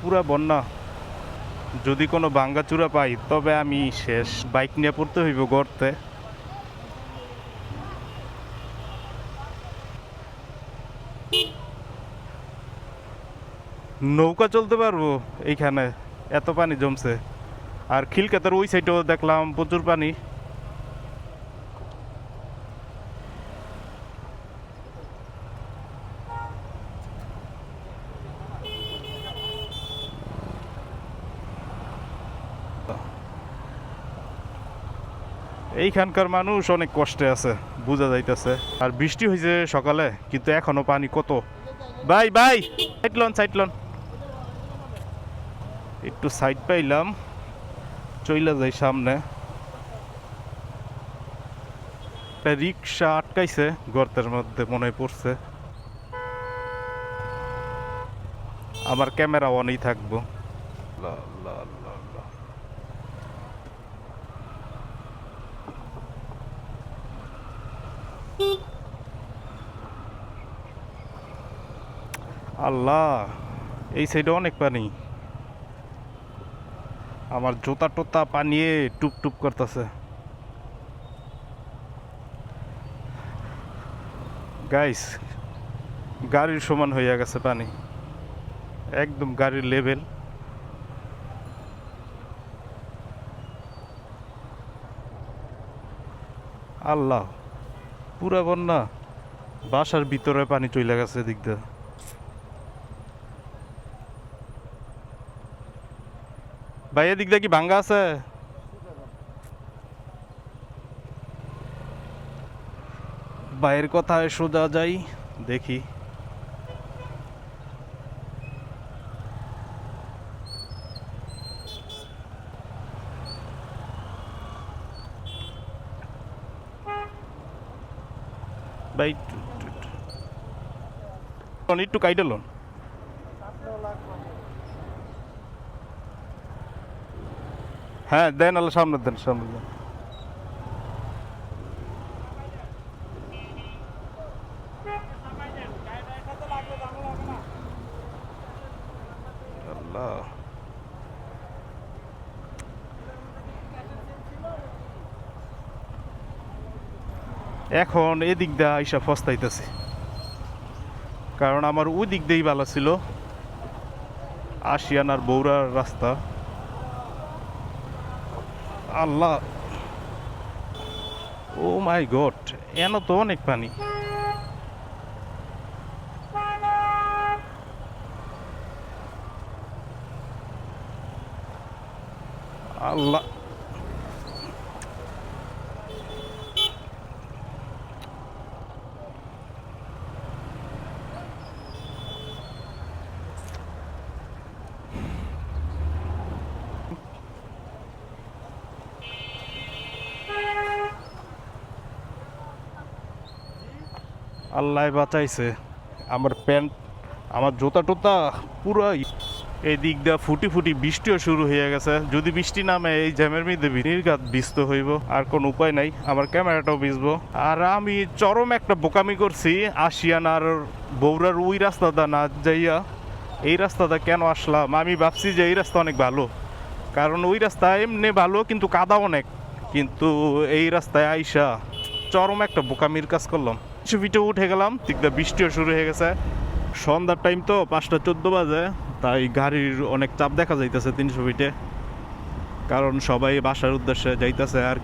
পুরা বন্যা। যদি কোনো ভাঙ্গাচুরা পাই তবে আমি শেষ, বাইক নিয়ে পড়তে হইব গর্তে। নৌকা চলতে পারবো এইখানে, এত পানি জমছে। আর খিলকাতার ওই সাইডেও দেখলাম প্রচুর পানি। এইখানকার মানুষ অনেক কষ্টে আছে, বোঝা যাইতেছে। আর বৃষ্টি হয়েছে সকালে, কিন্তু এখনো পানি কত। ভাই ভাই, সাইড লন সাইড লন, একটু সাইড পাইলাম, চইলা যাই সামনে। একটা রিক্সা আটকাইছে গর্তের মধ্যে, মনে হয় পড়ছে। আমার ক্যামেরা অনই থাকবো। লা, লা, লা, লা। আল্লাহ, এই সাইডে অনেক পানি। আমার জুতা টোতা পানিয়ে টুপ টুপ করতেছে। গাইস, গাড়ির সমান হইয়া গেছে পানি, একদম গাড়ির লেভেল। আল্লাহ, পুরা বন্যা। বাসার ভিতরে পানি চলে গেছে এদিক দিয়ে। ভাই এদিক দিয়ে কি ভাঙ্গা আছে? ভাইয়ের কথায় সোজা যাই, দেখি। ভাই একটু কাইটে লোন। হ্যাঁ দেন, আল্লাহ সামনে দেন, সামনে দেন। আল্লাহ, এখন এদিক দিয়ে আইসা ফস্তাইতেছি, কারণ আমার ওই দিক দিয়েই ভালো ছিল, আশিয়ানার বৌরার রাস্তা। আল্লাহ, ও মাই গড, এন তো অনেক পানি। আল্লাহ, আল্লাহ বাঁচাইছে। আমার প্যান্ট, আমার জুতা টোতা পুরাই এই দিক দিয়ে ফুটি ফুটি। বৃষ্টিও শুরু হয়ে গেছে, যদি বৃষ্টি নামে এই জ্যামের মধ্যে নির্ঘাত ভিজতে হইব, আর কোনো উপায় নাই। আমার ক্যামেরাটাও ভিজবো। আর আমি চরম একটা বোকামি করছি, আশিয়ানার বৌরার ওই রাস্তাটা না যাইয়া এই রাস্তাটা কেন আসলাম। আমি ভাবছি যে এই রাস্তা অনেক ভালো, কারণ ওই রাস্তা এমনি ভালো কিন্তু কাদা অনেক। কিন্তু এই রাস্তায় আইসা চরম একটা বোকামির কাজ করলাম। কিছু ফিটে উঠে গেলাম, দিকটা বৃষ্টিও শুরু হয়ে গেছে। সন্ধ্যার টাইম তো, 5টা 14 বাজে, তাই গাড়ির অনেক চাপ দেখা যাইতেছে 300 ফিটে, কারণ সবাই বাসার উদ্দেশ্যে যাইতেছে। আর